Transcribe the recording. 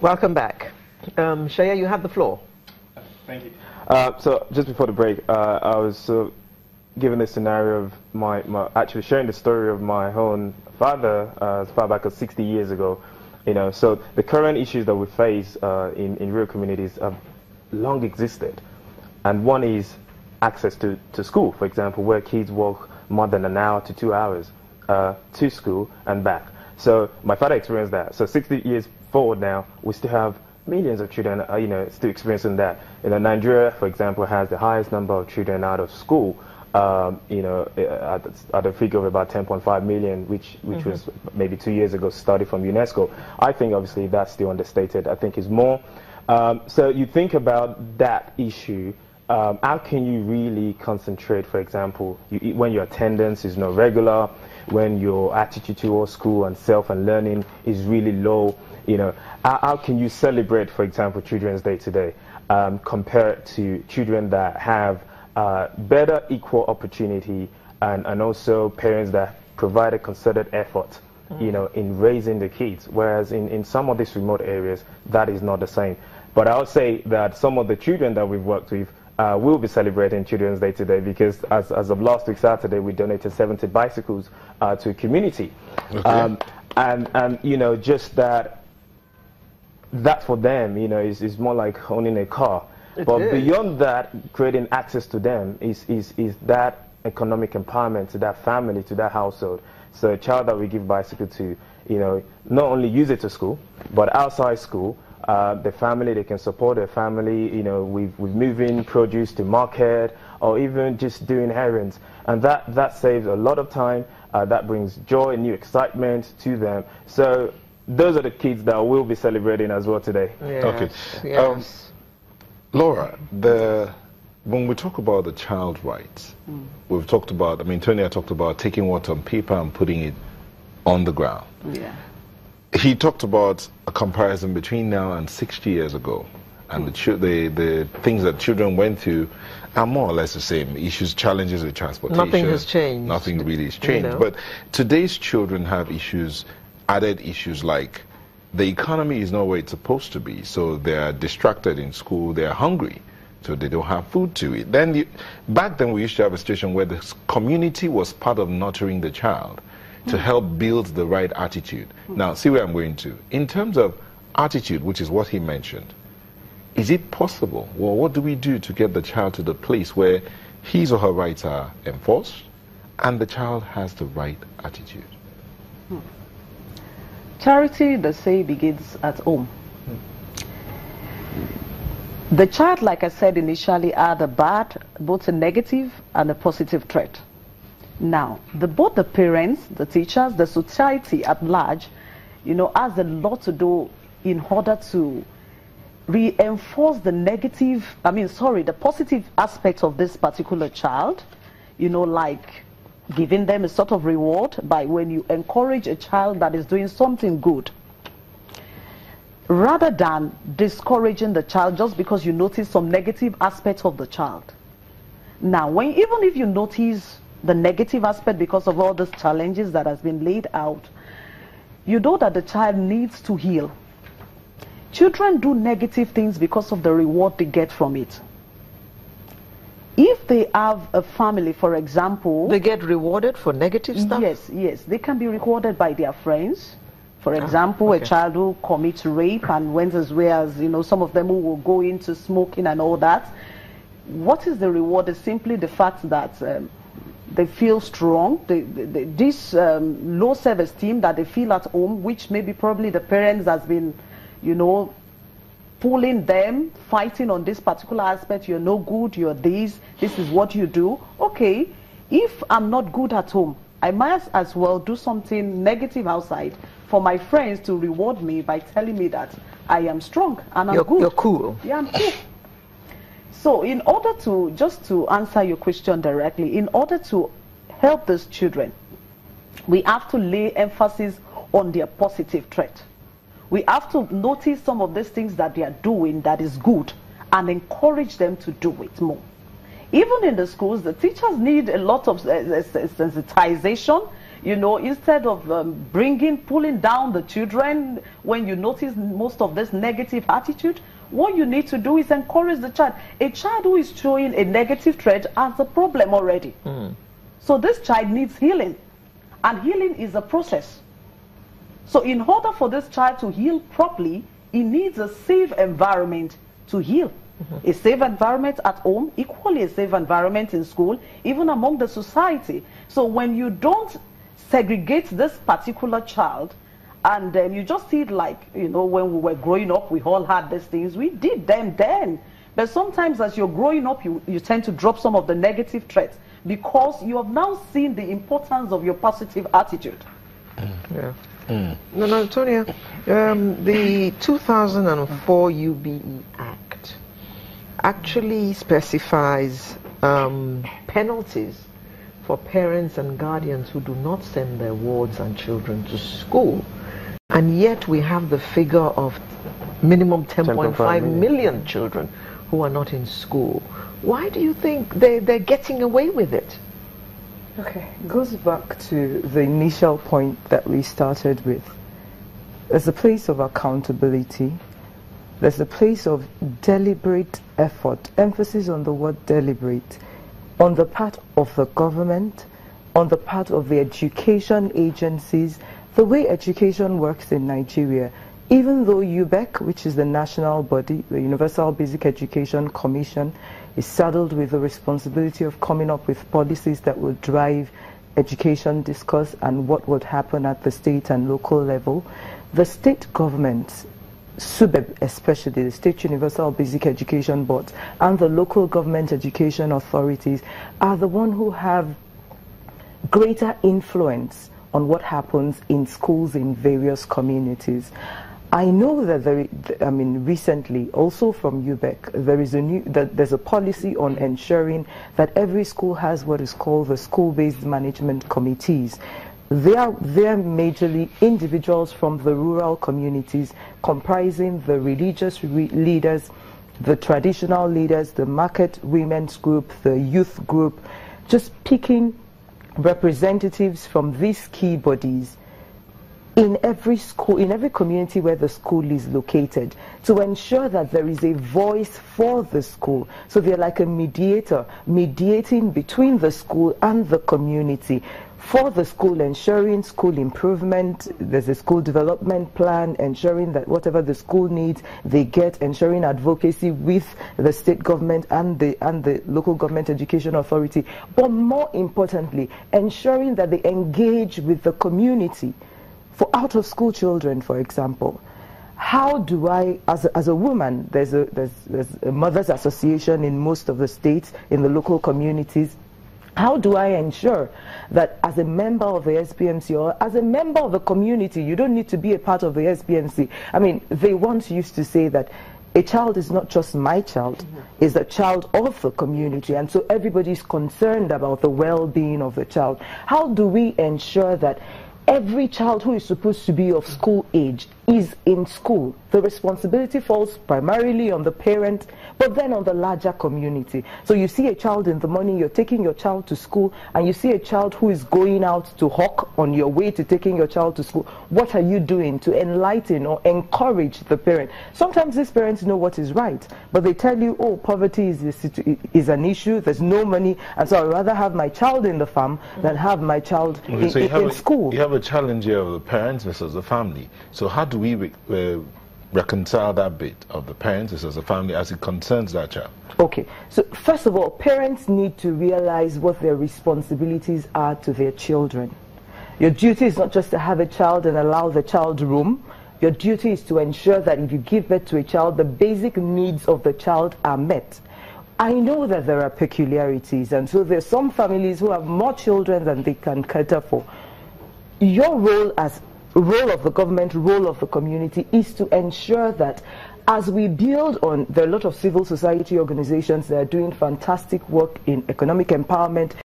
Welcome back. Shaya, you have the floor. Thank you. So just before the break, I was given the scenario of actually sharing the story of my own father as far back as 60 years ago. So the current issues that we face in rural communities have long existed, and one is access to school, for example, where kids walk more than an hour to 2 hours to school and back. So my father experienced that. So 60 years forward now, we still have millions of children, still experiencing that. Nigeria, for example, has the highest number of children out of school. At a figure of about 10.5 million, which was maybe 2 years ago, study from UNESCO. I think obviously that's still understated. I think it's more. So you think about that issue. How can you really concentrate, for example, when your attendance is not regular, when your attitude towards school and self and learning is really low? How can you celebrate, for example, Children's Day today, compared to children that have better equal opportunity and also parents that provide a concerted effort, in raising the kids, whereas in some of these remote areas, that is not the same. But I would say that some of the children that we've worked with will be celebrating Children's Day today, because as of last week Saturday, we donated 70 bicycles to a community. Okay. And just that for them, is more like owning a car. But beyond that, creating access to them is that economic empowerment to that family, to that household. So a child that we give bicycle to, not only use it to school, but outside school, the family, they can support their family, with moving produce to market, or even just doing errands. And that saves a lot of time. That brings joy and new excitement to them. So those are the kids that we'll be celebrating as well today. Yes. Okay. Yes. Laura, when we talk about the child rights, we've talked about, Tonya talked about taking what on paper and putting it on the ground. Yeah. He talked about a comparison between now and 60 years ago, and the things that children went through are more or less the same. Issues, challenges with transportation. Nothing has changed. Nothing really has changed. But today's children have added issues like the economy is not where it's supposed to be, so they are distracted in school, they are hungry, so they don't have food to eat. Back then we used to have a situation where the community was part of nurturing the child to help build the right attitude. Now, see where I'm going to. In terms of attitude, which is what he mentioned, is it possible? Well, what do we do to get the child to the place where his or her rights are enforced and the child has the right attitude? Charity, they say, begins at home. The child, like I said initially, had both a negative and a positive trait. Now, both the parents, the teachers, the society at large, has a lot to do in order to reinforce the positive aspects of this particular child, like giving them a sort of reward by when you encourage a child that is doing something good, rather than discouraging the child just because you notice some negative aspects of the child. Now, even if you notice the negative aspect because of all these challenges that has been laid out, you know that the child needs to heal. Children do negative things because of the reward they get from it. If they have a family, for example... They get rewarded for negative stuff? Yes. They can be rewarded by their friends. For example, a child who commits rape and went as well as, some of them who will go into smoking and all that. What is the reward? Is simply the fact that they feel strong. This low self-esteem that they feel at home, which maybe probably the parents has been, pulling them, fighting on this particular aspect. You're no good, you're this is what you do. Okay, if I'm not good at home, I might as well do something negative outside for my friends to reward me by telling me that I am strong and I'm good. You're cool. Yeah, I'm cool. So in order to, just to answer your question directly, in order to help these children, we have to lay emphasis on their positive trait. We have to notice some of these things that they are doing that is good and encourage them to do it more. Even in the schools, the teachers need a lot of sensitization, You know, instead of pulling down the children when you notice most of this negative attitude, what you need to do is encourage the child. A child who is showing a negative trait has a problem already. So this child needs healing. And healing is a process. So in order for this child to heal properly, he needs a safe environment to heal. A safe environment at home, equally a safe environment in school, even among the society. So when you don't segregate this particular child, and you just see it like, you know, when we were growing up, we all had these things. We did them then. But sometimes as you're growing up, you tend to drop some of the negative traits because you have now seen the importance of your positive attitude. Yeah. No, Antonia, the 2004 UBE Act actually specifies penalties for parents and guardians who do not send their wards and children to school. And yet we have the figure of minimum 10.5 million children who are not in school. Why do you think they're getting away with it? Okay, it goes back to the initial point that we started with. There's a place of accountability. There's a place of deliberate effort, emphasis on the word deliberate, on the part of the government, on the part of the education agencies. The way education works in Nigeria, even though UBEC, which is the national body, the Universal Basic Education Commission, is saddled with the responsibility of coming up with policies that will drive education discourse and what would happen at the state and local level, the state governments, SUBEB especially, the State Universal Basic Education Boards, and the local government education authorities are the ones who have greater influence on what happens in schools in various communities. I know that recently, also from UBEC, there's a policy on ensuring that every school has what is called the school-based management committees. They are majorly individuals from the rural communities, comprising the religious leaders, the traditional leaders, the market women's group, the youth group, just picking representatives from these key bodies in every school, in every community where the school is located, to ensure that there is a voice for the school. So they're like a mediator, mediating between the school and the community. For the school, ensuring school improvement, there's a school development plan, ensuring that whatever the school needs, they get, ensuring advocacy with the state government and the local government education authority. But more importantly, ensuring that they engage with the community. For out-of-school children, for example, how do I, as a woman, there's a mothers' association in most of the states, in the local communities. How do I ensure that as a member of the SPMC or as a member of the community, you don't need to be a part of the SPMC? I mean, they once used to say that a child is not just my child, is a child of the community, and so everybody's concerned about the well-being of the child. How do we ensure that every child who is supposed to be of school age is in school? The responsibility falls primarily on the parent, but then on the larger community. So you see a child in the morning, you're taking your child to school, and you see a child who is going out to hawk on your way to taking your child to school. What are you doing to enlighten or encourage the parent? Sometimes these parents know what is right, but they tell you, oh, poverty is an issue, there's no money, and so I'd rather have my child in the farm than have my child in school. You have a challenge here of the parents versus the family. So how do we reconcile that bit of the parents versus the family as it concerns that child? Okay, so first of all, parents need to realize what their responsibilities are to their children. Your duty is not just to have a child and allow the child roam. Your duty is to ensure that if you give birth to a child, the basic needs of the child are met. I know that there are peculiarities, and so there's some families who have more children than they can cater for. Your role as role of the government, role of the community is to ensure that as we build on, there are a lot of civil society organizations that are doing fantastic work in economic empowerment,